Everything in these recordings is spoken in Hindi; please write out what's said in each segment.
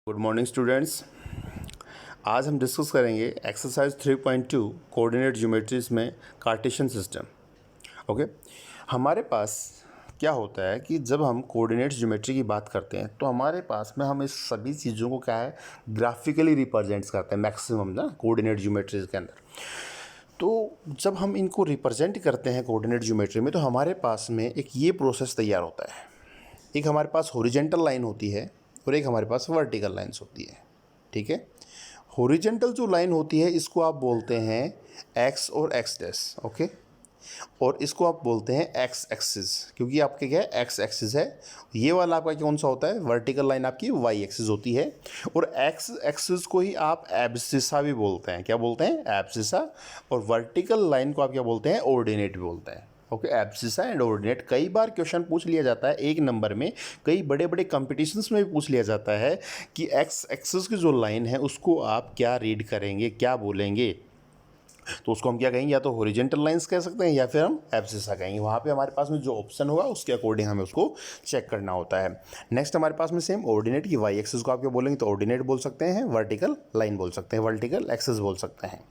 Good morning students. आज हम डिस्कस करेंगे एक्सरसाइज 3.2 कोऑर्डिनेट ज्योमेट्रीज में कार्टेशियन सिस्टम। ओके, हमारे पास क्या होता है कि जब हम कोऑर्डिनेट ज्योमेट्री की बात करते हैं तो हमारे पास में हम इस सभी चीज़ों को क्या है ग्राफिकली रिप्रेजेंट्स करते हैं मैक्सिमम ना कोऑर्डिनेट ज्योमेट्रीज के अंदर। तो जब हम इनको रिप्रेजेंट करते हैं कोऑर्डिनेट ज्योमेट्री में तो हमारे पास में एक ये प्रोसेस तैयार होता है। एक हमारे पास हॉरिजॉन्टल लाइन होती है और एक हमारे पास वर्टिकल लाइंस होती है। ठीक है, हॉरिजॉन्टल जो लाइन होती है इसको आप बोलते हैं एक्स और एक्स डैश। ओके, और इसको आप बोलते हैं एक्स एक्सिस, क्योंकि आपके क्या है एक्स एक्सिस है। ये वाला आपका कौन सा होता है, वर्टिकल लाइन आपकी वाई एक्सिस होती है। और एक्स एक्सिस को ही आप एब्सिसा भी बोलते हैं। क्या बोलते हैं, एब्सिसा। और वर्टिकल लाइन को आप क्या बोलते हैं, ऑर्डिनेट भी बोलते हैं। ओके, एब्सिसा एंड ऑर्डिनेट कई बार क्वेश्चन पूछ लिया जाता है एक नंबर में, कई बड़े बड़े कंपटीशंस में भी पूछ लिया जाता है कि एक्स एक्सिस की जो लाइन है उसको आप क्या रीड करेंगे, क्या बोलेंगे। तो उसको हम क्या कहेंगे, या तो हॉरिजॉन्टल लाइंस कह सकते हैं या फिर हम एब्सिसा कहेंगे। वहाँ पे हमारे पास में जो ऑप्शन होगा उसके अकॉर्डिंग हमें उसको चेक करना होता है। नेक्स्ट हमारे पास में सेम ऑर्डिनेट की वाई एक्सिस को आप क्या बोलेंगे, तो ऑर्डिनेट बोल सकते हैं, वर्टिकल लाइन बोल सकते हैं, वर्टिकल एक्सिस बोल सकते हैं।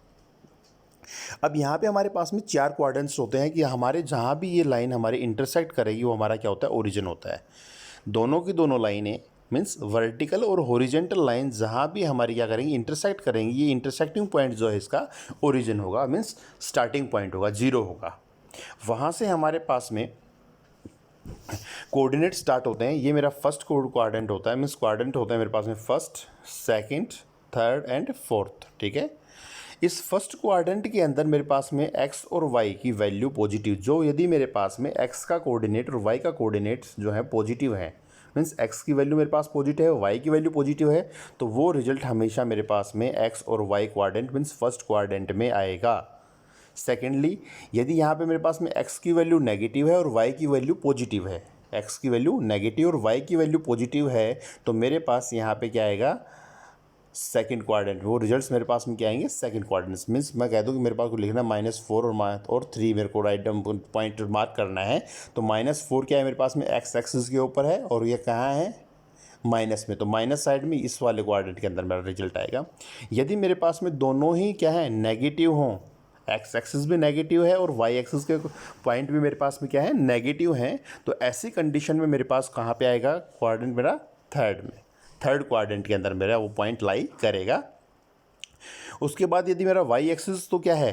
अब यहाँ पे हमारे पास में चार क्वाड्रेंट्स होते हैं कि हमारे जहाँ भी ये लाइन हमारे इंटरसेक्ट करेगी वो हमारा क्या होता है, ओरिजिन होता है। दोनों की दोनों लाइनें मीन्स वर्टिकल और हॉरिजॉन्टल लाइन जहाँ भी हमारी क्या करेंगी, इंटरसेक्ट करेंगी, ये इंटरसेक्टिंग पॉइंट जो है इसका ओरिजिन होगा, मीन्स स्टार्टिंग पॉइंट होगा, जीरो होगा। वहाँ से हमारे पास में कोऑर्डिनेट स्टार्ट होते हैं। ये मेरा फर्स्ट क्वाड्रेंट होता है, मीन्स क्वाड्रेंट होता है मेरे पास में first, second, third and fourth. ठीक है, इस फर्स्ट क्वाड्रेंट के अंदर मेरे पास में x और y की वैल्यू पॉजिटिव, जो यदि मेरे पास में x का कोऑर्डिनेट और y का कोऑर्डिनेट जो है पॉजिटिव है, मीन्स x की वैल्यू मेरे पास पॉजिटिव है, y की वैल्यू पॉजिटिव है, तो वो रिजल्ट हमेशा मेरे पास में x और y quadrant means first quadrant में आएगा। सेकेंडली, यदि यहाँ पे मेरे पास में x की वैल्यू नेगेटिव है और y की वैल्यू पॉजिटिव है, x की वैल्यू नेगेटिव और y की वैल्यू पॉजिटिव है, तो मेरे पास यहाँ पे क्या आएगा, सेकंड क्वाड्रेंट। वो रिजल्ट्स मेरे पास में क्या आएंगे, सेकंड क्वाड्रेंट्स। मीन्स मैं कह दूँ कि मेरे पास को लिखना -4 और 3 मेरे को राइट पॉइंट मार्क करना है। तो -4 क्या है मेरे पास में, एक्स एक्सिस के ऊपर है और ये कहाँ है, माइनस में, तो माइनस साइड में इस वाले क्वाड्रेंट के अंदर मेरा रिजल्ट आएगा। यदि मेरे पास में दोनों ही क्या है, नेगेटिव हों, एक्स एक्सिस भी नेगेटिव है और वाई एक्सिस के पॉइंट भी मेरे पास में क्या है, नेगेटिव हैं, तो ऐसी कंडीशन में मेरे पास कहाँ पे आएगा क्वाड्रेंट मेरा, थर्ड में, थर्ड क्वाड्रेंट के अंदर मेरा वो पॉइंट लाई करेगा। उसके बाद यदि मेरा वाई एक्सिस तो क्या है,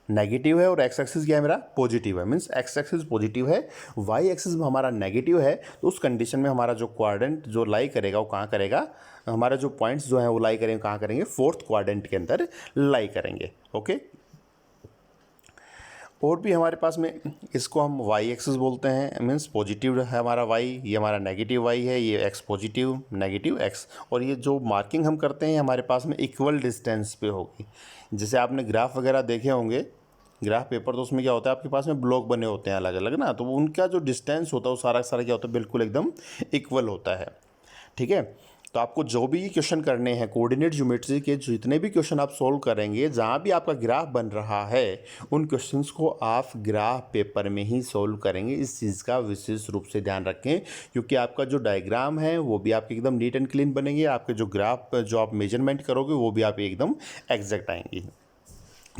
नेगेटिव है, और एक्स एक्सिस क्या है मेरा, पॉजिटिव है, मीन्स एक्स एक्सिस पॉजिटिव है, वाई एक्सिस हमारा नेगेटिव है, तो उस कंडीशन में हमारा जो क्वाड्रेंट जो लाई करेगा वो कहाँ करेगा, हमारा जो पॉइंट्स जो है वो लाई करेंगे कहाँ करेंगे, फोर्थ क्वाड्रेंट के अंदर लाई करेंगे। ओके, और भी हमारे पास में इसको हम वाई एक्सिस बोलते हैं, मीन्स पॉजिटिव है हमारा वाई, ये हमारा नेगेटिव वाई है, ये एक्स पॉजिटिव नेगेटिव एक्स। और ये जो मार्किंग हम करते हैं हमारे पास में इक्वल डिस्टेंस पे होगी। जैसे आपने ग्राफ वगैरह देखे होंगे, ग्राफ पेपर, तो उसमें क्या होता है आपके पास में ब्लॉक बने होते हैं अलग अलग ना, तो उनका जो डिस्टेंस होता है वो सारा सारा क्या होता है, बिल्कुल एकदम इक्वल होता है। ठीक है, तो आपको जो भी क्वेश्चन करने हैं कोऑर्डिनेट ज्योमेट्री के, जितने भी क्वेश्चन आप सॉल्व करेंगे जहाँ भी आपका ग्राफ बन रहा है, उन क्वेश्चंस को आप ग्राफ पेपर में ही सॉल्व करेंगे। इस चीज़ का विशेष रूप से ध्यान रखें, क्योंकि आपका जो डायग्राम है वो भी आपके एकदम नीट एंड क्लीन बनेंगे, आपके जो ग्राफ जो आप मेजरमेंट करोगे वो भी आप एकदम एग्जैक्ट आएंगी।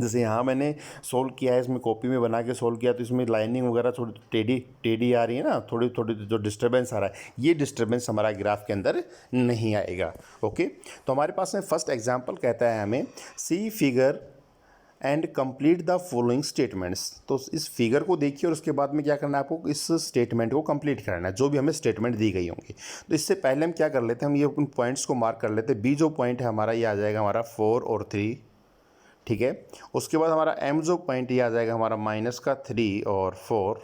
जैसे यहाँ मैंने सोल्व किया है, इसमें कॉपी में बना के सोल्व किया, तो इसमें लाइनिंग वगैरह थोड़ी टेढ़ी टेढ़ी आ रही है ना, थोड़ी थोड़ी जो डिस्टर्बेंस आ रहा है, ये डिस्टर्बेंस हमारा ग्राफ के अंदर नहीं आएगा। ओके, तो हमारे पास में फर्स्ट एग्जांपल कहता है हमें see figure and complete the following statements. तो इस फिगर को देखिए और उसके बाद में क्या करना है आपको, इस स्टेटमेंट को कंप्लीट करना है, जो भी हमें स्टेटमेंट दी गई होंगी। तो इससे पहले हम क्या कर लेते हैं, हम ये उन पॉइंट्स को मार्क कर लेते हैं। बी जो पॉइंट है हमारा ये आ जाएगा हमारा 4 और 3। ठीक है, उसके बाद हमारा एम जो पॉइंट ये आ जाएगा हमारा -3 और 4।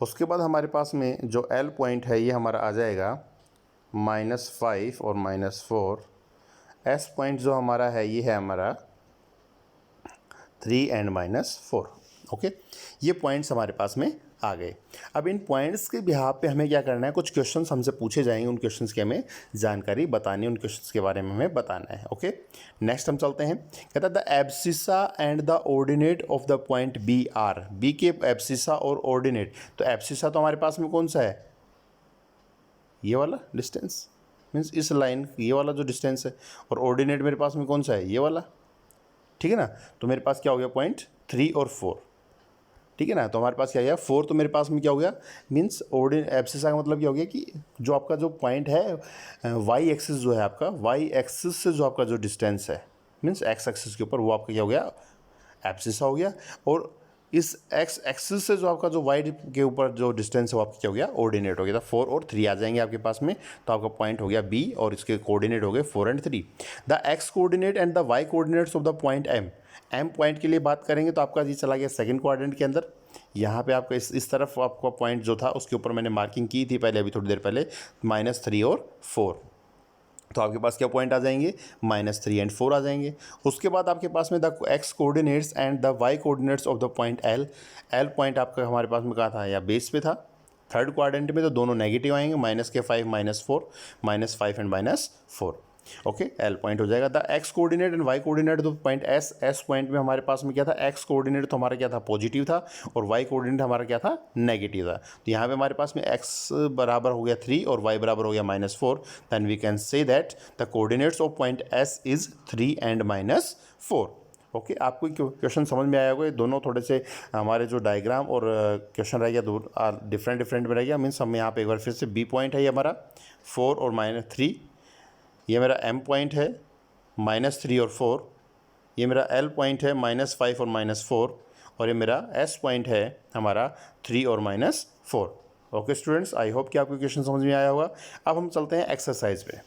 उसके बाद हमारे पास में जो एल पॉइंट है ये हमारा आ जाएगा -5 और -4। एस पॉइंट जो हमारा है ये है हमारा 3 एंड -4। ओके, ये पॉइंट्स हमारे पास में आ गए। अब इन पॉइंट्स के बिहाफ पे हमें क्या करना है, कुछ क्वेश्चंस हमसे पूछे जाएंगे, उन क्वेश्चंस की हमें जानकारी बतानी है, उन क्वेश्चंस के बारे में हमें बताना है। ओके, नेक्स्ट हम चलते हैं। कहता है the abscissa and the ordinate of the point B are. बी के एब्सिसा और ऑर्डिनेट, तो एब्सिसा तो हमारे पास में कौन सा है, ये वाला डिस्टेंस, मीन्स इस लाइन ये वाला जो डिस्टेंस है, और ऑर्डिनेट मेरे पास में कौन सा है, ये वाला, ठीक है ना। तो मेरे पास क्या हो गया, पॉइंट 3 और 4, ठीक है ना। तो हमारे पास क्या गया 4, तो मेरे पास में क्या हो गया, मीन्स एब्सिसा का मतलब क्या हो गया कि जो आपका जो पॉइंट है वाई एक्सिस जो है आपका, वाई एक्सिस से जो आपका जो डिस्टेंस है मीन्स एक्स एक्सिस के ऊपर, वो आपका क्या हो गया, एब्सिसा हो गया। और इस एक्स एक्सिस से जो आपका जो वाई के ऊपर जो डिस्टेंस है वो आपका क्या हो गया, ऑर्डिनेट हो गया। तो 4 और 3 आ जाएंगे आपके पास में, तो आपका पॉइंट हो गया बी और इसके कोऑर्डिनेट हो गए 4 and 3। The X coordinate and the Y coordinates of the point M point के लिए बात करेंगे तो आपका ये चला गया सेकंड क्वाड्रेंट के अंदर। यहाँ पे आपका इस तरफ आपका पॉइंट जो था उसके ऊपर मैंने मार्किंग की थी पहले, अभी थोड़ी देर पहले, -3 और 4, तो आपके पास क्या पॉइंट आ जाएंगे, -3 एंड 4 आ जाएंगे। उसके बाद आपके पास में the X coordinates and the Y coordinates of the point L point आपका हमारे पास में कहाँ था, या बेस पे था, थर्ड क्वाड्रेंट में, तो दोनों नेगेटिव आएंगे, -5 -4, -5 एंड -4, ओके। एल पॉइंट हो जाएगा। The X coordinate and Y coordinate तो पॉइंट एस पॉइंट में हमारे पास में क्या था, एक्स कोऑर्डिनेट तो हमारा क्या था, पॉजिटिव था, और वाई कोऑर्डिनेट हमारा क्या था, नेगेटिव था। तो यहाँ पे हमारे पास में एक्स बराबर हो गया 3 और वाई बराबर हो गया -4, then we can say that the coordinates of point S is 3 and -4, okay. आपको क्वेश्चन समझ में आया होगा, ये दोनों थोड़े से हमारे जो डायग्राम और क्वेश्चन रह गया दो डिफरेंट में रह गया, मीन्स हम यहाँ पे एक बार फिर से बी पॉइंट है ये हमारा 4 और -3, ये मेरा एम पॉइंट है -3 और 4, ये मेरा एल पॉइंट है -5 और -4, और ये मेरा एस पॉइंट है हमारा 3 और -4। ओके स्टूडेंट्स, आई होप कि आपको क्वेश्चन समझ में आया होगा। अब हम चलते हैं एक्सरसाइज पे।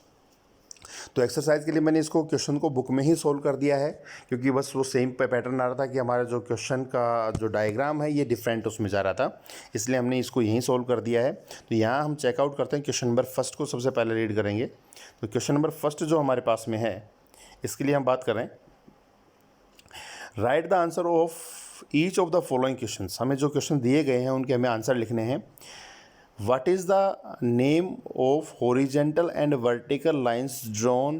तो एक्सरसाइज के लिए मैंने इसको क्वेश्चन को बुक में ही सोल्व कर दिया है, क्योंकि बस वो सेम पैटर्न आ रहा था कि हमारा जो क्वेश्चन का जो डायग्राम है ये डिफरेंट उसमें जा रहा था, इसलिए हमने इसको यहीं सोल्व कर दिया है। तो यहाँ हम चेकआउट करते हैं, क्वेश्चन नंबर फर्स्ट को सबसे पहले रीड करेंगे। तो क्वेश्चन नंबर फर्स्ट जो हमारे पास में है, इसके लिए हम बात करें, right the answer of each of the following question. हमें जो क्वेश्चन दिए गए हैं उनके हमें आंसर लिखने हैं। What is the name of horizontal and vertical lines drawn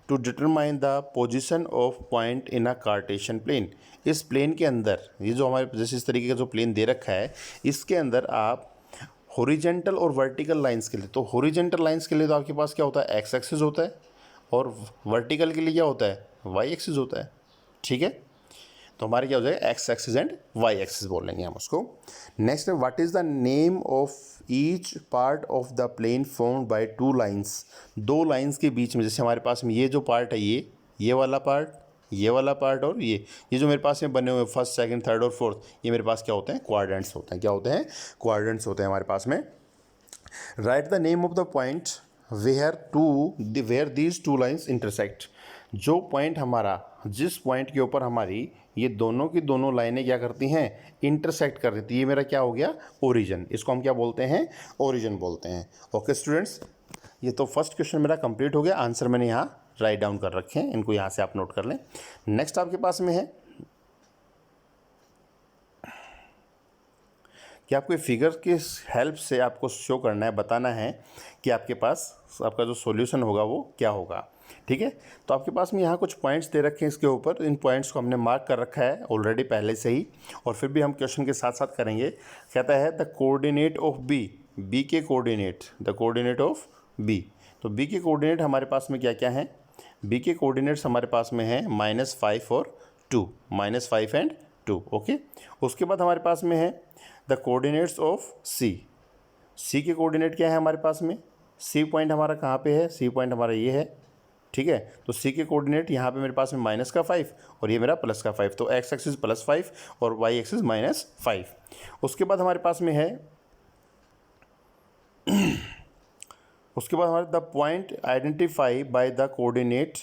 to determine the position of point in a Cartesian plane? इस प्लेन के अंदर, ये जो हमारे जैसे इस तरीके का जो प्लेन दे रखा है, इसके अंदर आप हॉरिजेंटल और वर्टिकल लाइंस के लिए, तो हॉरिजेंटल लाइंस के लिए तो आपके पास क्या होता है, एक्स एक्सिस होता है, और वर्टिकल के लिए क्या होता है, वाई एक्सिस होता है, ठीक है। तो हमारे क्या हो जाएगा, X axis and Y axis बोल लेंगे हम उसको। नेक्स्ट है, what is the name of each part of the plane formed by 2 lines. 2 lines के बीच में, जैसे हमारे पास में ये जो पार्ट है, ये वाला पार्ट, ये वाला पार्ट, और ये जो मेरे पास में बने हुए फर्स्ट सेकंड थर्ड और फोर्थ, ये मेरे पास क्या होते हैं, क्वाड्रेंट्स होते हैं। क्या होते हैं, क्वाड्रेंट्स होते हैं हमारे पास में। Right the name of the point where these 2 lines intersect. जो पॉइंट हमारा, जिस पॉइंट के ऊपर हमारी ये दोनों की दोनों लाइनें क्या करती हैं, इंटरसेक्ट कर देती है, ये मेरा क्या हो गया, ओरिजिन। इसको हम क्या बोलते हैं, ओरिजिन बोलते हैं। ओके स्टूडेंट्स, ये तो फर्स्ट क्वेश्चन मेरा कंप्लीट हो गया। आंसर मैंने यहाँ राइट डाउन कर रखे हैं, इनको यहाँ से आप नोट कर लें। नेक्स्ट आपके पास में है कि आपको फिगर की हेल्प से आपको शो करना है, बताना है कि आपके पास आपका जो सॉल्यूशन होगा वो क्या होगा, ठीक है। तो आपके पास में यहाँ कुछ पॉइंट्स दे रखे हैं इसके ऊपर, इन पॉइंट्स को हमने मार्क कर रखा है ऑलरेडी पहले से ही, और फिर भी हम क्वेश्चन के साथ साथ करेंगे। कहता है द कोऑर्डिनेट ऑफ बी के coordinate, the coordinate of B. तो बी के कोऑर्डिनेट हमारे पास में क्या क्या हैं, बी के कोऑर्डिनेट्स हमारे पास में है -5 और 2, -5 एंड 2, ओके। उसके बाद हमारे पास में है द कोऑर्डिनेट्स ऑफ सी के कोऑर्डिनेट क्या है हमारे पास में, सी पॉइंट हमारा कहाँ पे है, सी पॉइंट हमारा ये है, ठीक है। तो सी के कोऑर्डिनेट यहाँ पे मेरे पास में -5 और ये मेरा +5, तो एक्स एक्सिस +5 और वाई एक्सिस -5। उसके बाद हमारे पास में है उसके बाद हमारे the point identify by the coordinate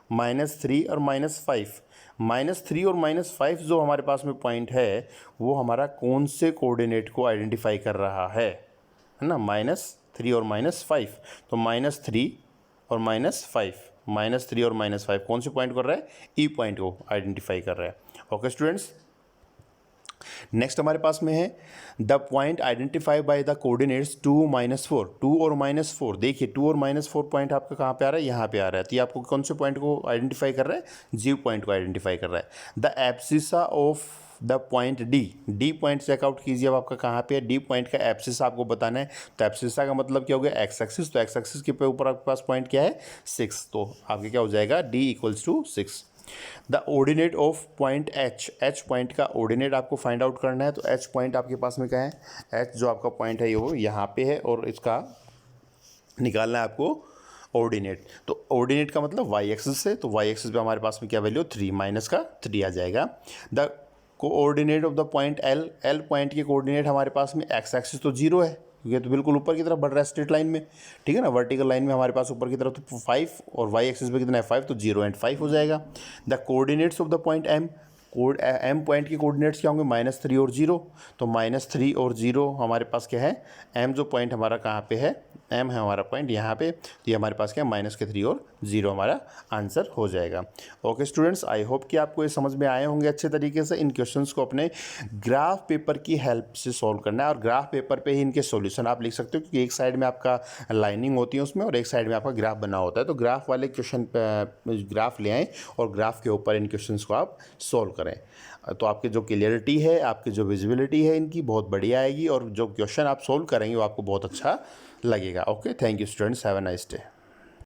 -3 और -5। -3 और -5 जो हमारे पास में पॉइंट है, वो हमारा कौन से कोऑर्डिनेट को आइडेंटिफाई कर रहा है ना, -3 और -5। तो -3 और -5, -3 और -5 कौन से पॉइंट कर रहा है, ई पॉइंट को आइडेंटिफाई कर रहा है। ओके स्टूडेंट्स, नेक्स्ट हमारे पास में है the point identify by the coordinates 2 -4। 2 और -4, देखिए 2 और -4 पॉइंट आपका कहाँ पे आ रहा है, यहाँ पे आ रहा है। तो ये आपको कौन से पॉइंट को आइडेंटिफाई कर रहा है, जी पॉइंट को आइडेंटिफाई कर रहा है। The abscissa of the point D point check out कीजिए। अब आपका कहाँ पे है, डी पॉइंट का एब्सिस आपको बताना है। तो एब्सिसा का मतलब क्या हो गया, एक्स एक्सिस। तो एक्स एक्सिस के ऊपर आपके पास पॉइंट क्या है, 6। तो आपके क्या हो जाएगा, D equals to 6। The ordinate of point H point का ऑर्डिनेट आपको फाइंड आउट करना है। तो एच पॉइंट आपके पास में क्या है, एच जो आपका पॉइंट है वो यहाँ पे है, और इसका निकालना है आपको ऑर्डिनेट। तो ऑर्डिनेट का मतलब वाई एक्सिस से, तो वाई एक्सिस पे हमारे पास में क्या वैल्यू, 3 माइनस का 3 आ जाएगा। The coordinate of the point L point के कोऑर्डिनेट हमारे पास में एक्स एक्सिस तो 0 है, ये तो बिल्कुल ऊपर की तरफ बढ़ रहा है स्ट्रेट लाइन में, ठीक है ना, वर्टिकल लाइन में हमारे पास ऊपर की तरफ तो 5, और वाई एक्सिस पे कितना है 5, तो 0 एंड 5 हो जाएगा। The coordinates of the point M point के कोऑर्डिनेट्स क्या होंगे, -3 और 0। तो -3 और 0 हमारे पास क्या है, एम जो पॉइंट हमारा कहाँ पे है, एम है हमारा पॉइंट यहाँ पे, तो ये हमारे पास क्या है, -3 और 0 हमारा आंसर हो जाएगा। ओके स्टूडेंट्स, आई होप कि आपको ये समझ में आए होंगे अच्छे तरीके से। इन क्वेश्चंस को अपने ग्राफ पेपर की हेल्प से सॉल्व करना है, और ग्राफ पेपर पे ही इनके सॉल्यूशन आप लिख सकते हो, क्योंकि एक साइड में आपका लाइनिंग होती है उसमें, और एक साइड में आपका ग्राफ बना होता है। तो ग्राफ वाले क्वेश्चन ग्राफ ले आएँ और ग्राफ के ऊपर इन क्वेश्चंस को आप सॉल्व करें, तो आपकी जो क्लियरिटी है, आपकी जो विजिबिलिटी है इनकी बहुत बढ़िया आएगी, और जो क्वेश्चन आप सोल्व करेंगे वो आपको बहुत अच्छा लगेगा। Okay, thank you students, have a nice day.